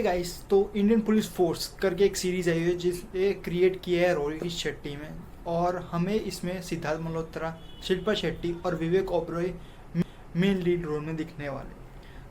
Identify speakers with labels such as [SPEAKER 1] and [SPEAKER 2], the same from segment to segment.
[SPEAKER 1] Guys, तो Indian police force करके एक सीरीज आई हुई है जिसे क्रिएट किया है रोहित शेट्टी में। और हमें इसमें सिद्धार्थ मल्होत्रा, शिल्पा शेट्टी और Vivek Oberoi main lead role में दिखने वाले।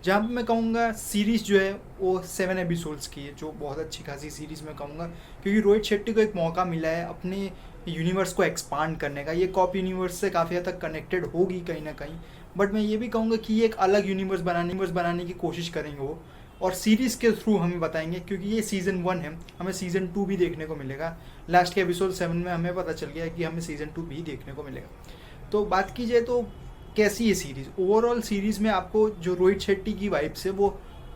[SPEAKER 1] जहाँ पे मैं कहूँगा सीरीज़ जो है वो 7 एपिसोड्स की है, जो बहुत अच्छी खासी सीरीज़ मैं कहूँगा, क्योंकि रोहित शेट्टी को एक मौका मिला है अपने यूनिवर्स को एक्सपांड करने का। ये कॉप यूनिवर्स से काफ़ी हद तक कनेक्टेड होगी कहीं ना कहीं, बट मैं ये भी कहूँगा कि ये एक अलग यूनिवर्स बनाने की कोशिश करेंगे वो, और सीरीज़ के थ्रू हमें बताएंगे। क्योंकि ये सीज़न 1 है, हमें सीज़न 2 भी देखने को मिलेगा। लास्ट के एपिसोड 7 में हमें पता चल गया कि हमें सीज़न 2 भी देखने को मिलेगा। तो बात की जाए तो कैसी है सीरीज़, ओवरऑल सीरीज़ में आपको जो रोहित शेट्टी की वाइब्स है वो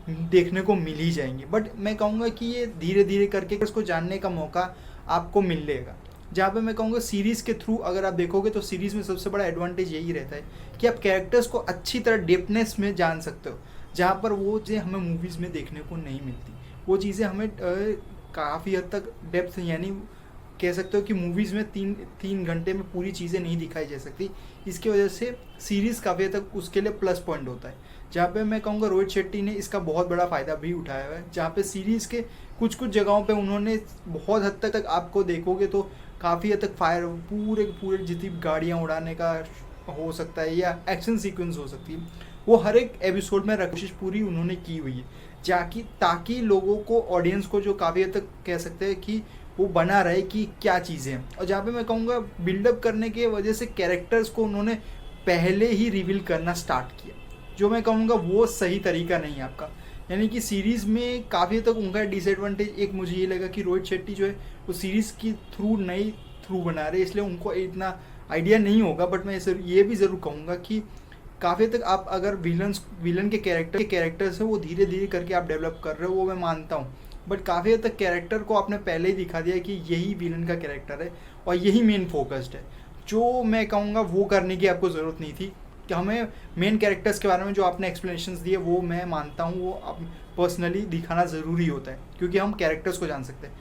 [SPEAKER 1] देखने को मिल ही जाएंगी। बट मैं कहूँगा कि ये धीरे धीरे करके इसको जानने का मौका आपको मिलेगा। जहाँ पे मैं कहूँगा सीरीज़ के थ्रू अगर आप देखोगे तो सीरीज़ में सबसे बड़ा एडवांटेज यही रहता है कि आप कैरेक्टर्स को अच्छी तरह डेप्थनेस में जान सकते हो, जहाँ पर वो चीज़ें हमें मूवीज़ में देखने को नहीं मिलती। वो चीज़ें हमें काफ़ी हद तक डेप्थ, यानी कह सकते हो कि मूवीज़ में तीन घंटे में पूरी चीज़ें नहीं दिखाई जा सकती। इसकी वजह से सीरीज़ काफ़ी हद तक उसके लिए प्लस पॉइंट होता है, जहाँ पे मैं कहूँगा रोहित शेट्टी ने इसका बहुत बड़ा फ़ायदा भी उठाया हुआ है। जहाँ पे सीरीज़ के कुछ जगहों पे उन्होंने बहुत हद तक आपको देखोगे तो काफ़ी हद तक फायर पूरे जितनी गाड़ियाँ उड़ाने का हो सकता है या एक्शन सीक्वेंस हो सकती है, वो हर एक एपिसोड में कोशिश पूरी उन्होंने की हुई है, जाकि ताकि लोगों को, ऑडियंस को, जो काफ़ी हद तक कह सकते हैं कि वो बना रहे कि क्या चीज़ें हैं। और जहाँ पे मैं कहूँगा बिल्डअप करने की वजह से कैरेक्टर्स को उन्होंने पहले ही रिवील करना स्टार्ट किया, जो मैं कहूँगा वो सही तरीका नहीं है आपका। यानी कि सीरीज़ में काफ़ी तक उनका डिसएडवांटेज एक मुझे ये लगा कि रोहित शेट्टी जो है वो सीरीज़ की थ्रू बना रहे, इसलिए उनको इतना आइडिया नहीं होगा। बट मैं ये भी ज़रूर कहूँगा कि काफ़ी तक आप अगर विलन के कैरेक्टर्स है वो धीरे धीरे करके आप डेवलप कर रहे हो, वो मैं मानता हूँ। बट काफ़ी हद तक कैरेक्टर को आपने पहले ही दिखा दिया कि यही विलन का कैरेक्टर है और यही मेन फोकस्ड है, जो मैं कहूँगा वो करने की आपको ज़रूरत नहीं थी। कि हमें मेन कैरेक्टर्स के बारे में जो आपने एक्सप्लेनेशंस दिए वो मैं मानता हूँ वो आप पर्सनली दिखाना ज़रूरी होता है, क्योंकि हम कैरेक्टर्स को जान सकते हैं।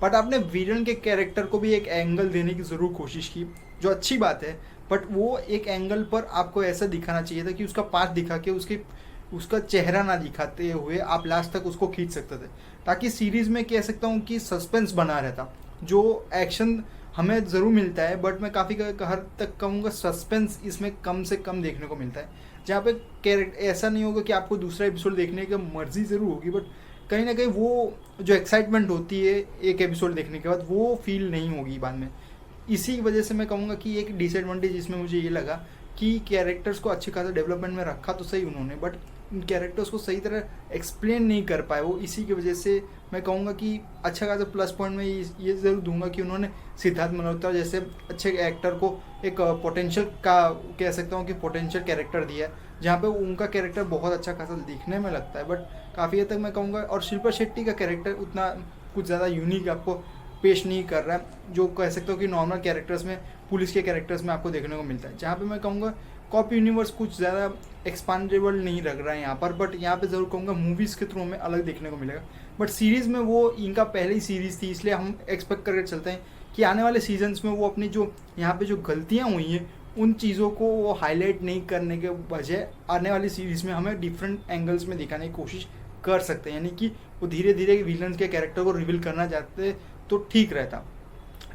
[SPEAKER 1] बट आपने विलन के कैरेक्टर को भी एक एंगल देने की ज़रूर कोशिश की, जो अच्छी बात है। बट वो एक एंगल पर आपको ऐसा दिखाना चाहिए था कि उसका पास्ट दिखा के उसका चेहरा ना दिखाते हुए आप लास्ट तक उसको खींच सकते थे, ताकि सीरीज़ में कह सकता हूँ कि सस्पेंस बना रहता। जो एक्शन हमें ज़रूर मिलता है, बट मैं काफ़ी हद तक कहूँगा सस्पेंस इसमें कम से कम देखने को मिलता है। जहाँ पे ऐसा नहीं होगा कि आपको दूसरा एपिसोड देखने की मर्जी ज़रूर होगी, बट कहीं ना कहीं वो जो एक्साइटमेंट होती है एक एपिसोड देखने के बाद वो फील नहीं होगी बाद में। इसी वजह से मैं कहूँगा कि एक डिसएडवांटेज इसमें मुझे ये लगा कि कैरेक्टर्स को अच्छी खासा डेवलपमेंट में रखा तो सही उन्होंने, बट कैरेक्टर्स को सही तरह एक्सप्लेन नहीं कर पाए वो। इसी की वजह से मैं कहूँगा कि अच्छा खासा प्लस पॉइंट में ये ज़रूर दूंगा कि उन्होंने सिद्धार्थ मल्होत्रा जैसे अच्छे एक्टर को एक पोटेंशियल का, कह सकता हूँ कि पोटेंशियल कैरेक्टर दिया है, जहाँ पे उनका कैरेक्टर बहुत अच्छा खासा दिखने में लगता है। बट काफ़ी हद तक मैं कहूँगा, और शिल्पा शेट्टी का कैरेक्टर उतना कुछ ज़्यादा यूनिक आपको पेश नहीं कर रहा है, जो कह सकते हो कि नॉर्मल कैरेक्टर्स में, पुलिस के कैरेक्टर्स में आपको देखने को मिलता है। जहाँ पे मैं कहूँगा कॉप यूनिवर्स कुछ ज़्यादा एक्सपांडेबल नहीं लग रहा है यहाँ पर, बट यहाँ पे ज़रूर कहूँगा मूवीज़ के थ्रू हमें अलग देखने को मिलेगा। बट सीरीज़ में वो इनका पहले ही सीरीज़ थी, इसलिए हम एक्सपेक्ट करके चलते हैं कि आने वाले सीजन्स में वो अपनी जो यहाँ पे जो गलतियाँ हुई हैं उन चीज़ों को वो हाईलाइट नहीं करने के बजाय आने वाली सीरीज़ में हमें डिफरेंट एंगल्स में दिखाने की कोशिश कर सकते हैं। यानी कि वो धीरे धीरे विलन्स के कैरेक्टर को रिवील करना चाहते तो ठीक रहता।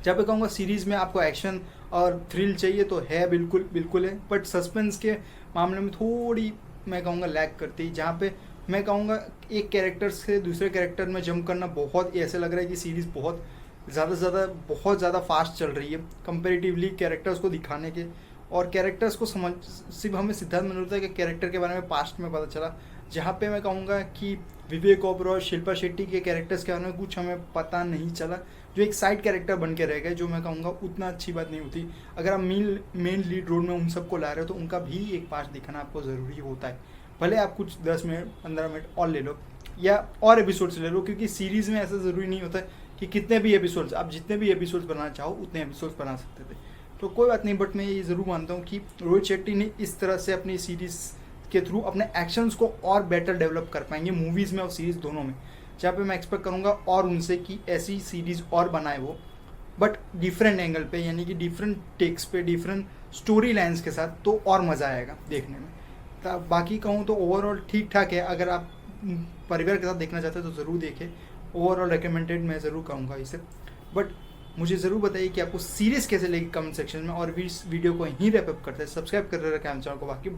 [SPEAKER 1] जहाँ पे कहूँगा सीरीज़ में आपको एक्शन और थ्रिल चाहिए तो है, बिल्कुल है, बट सस्पेंस के मामले में थोड़ी मैं कहूँगा लैग करती, जहाँ पे मैं कहूँगा एक कैरेक्टर से दूसरे कैरेक्टर में जंप करना बहुत ऐसे लग रहा है कि सीरीज़ बहुत ज़्यादा फास्ट चल रही है कंपेरेटिवली कैरेक्टर्स को दिखाने के। और कैरेक्टर्स को सिर्फ हमें सिद्धार्थ मल्होत्रा के कैरेक्टर के बारे में पास्ट में पता चला, जहाँ पे मैं कहूँगा कि विवेक ओबरॉय और शिल्पा शेट्टी के कैरेक्टर्स के बारे में कुछ हमें पता नहीं चला, जो एक साइड कैरेक्टर बन के रह गए, जो मैं कहूँगा उतना अच्छी बात नहीं होती। अगर आप मेन लीड रोल में उन सबको ला रहे हो तो उनका भी एक पार्ट दिखाना आपको ज़रूरी होता है। भले आप कुछ 10 मिनट 15 मिनट और ले लो या और एपिसोड्स ले लो, क्योंकि सीरीज़ में ऐसा ज़रूरी नहीं होता कि कितने भी एपिसोड्स, आप जितने भी एपिसोड्स बनाना चाहो उतने एपिसोड्स बना सकते थे। तो कोई बात नहीं, बट मैं ये ज़रूर मानता हूँ कि रोहित शेट्टी ने इस तरह से अपनी सीरीज़ के थ्रू अपने एक्शंस को और बेटर डेवलप कर पाएंगे मूवीज़ में और सीरीज़ दोनों में। जहाँ पे मैं एक्सपेक्ट करूँगा और उनसे कि ऐसी सीरीज़ और बनाए वो, बट डिफरेंट एंगल पे, यानी कि डिफरेंट टेक्स पे, डिफरेंट स्टोरी लाइन्स के साथ, तो और मज़ा आएगा देखने में। तो बाकी कहूँ तो ओवरऑल ठीक ठाक है। अगर आप परिवार के साथ देखना चाहते हैं तो ज़रूर देखें। ओवरऑल रिकमेंडेड मैं ज़रूर कहूँगा इसे। बट मुझे ज़रूर बताइए कि आपको सीरीज़ कैसे लगी कमेंट सेक्शन में, और भी इस वीडियो को यहीं रैप अप करते हैं। सब्सक्राइब कर रहे हैं चैनल को बाकी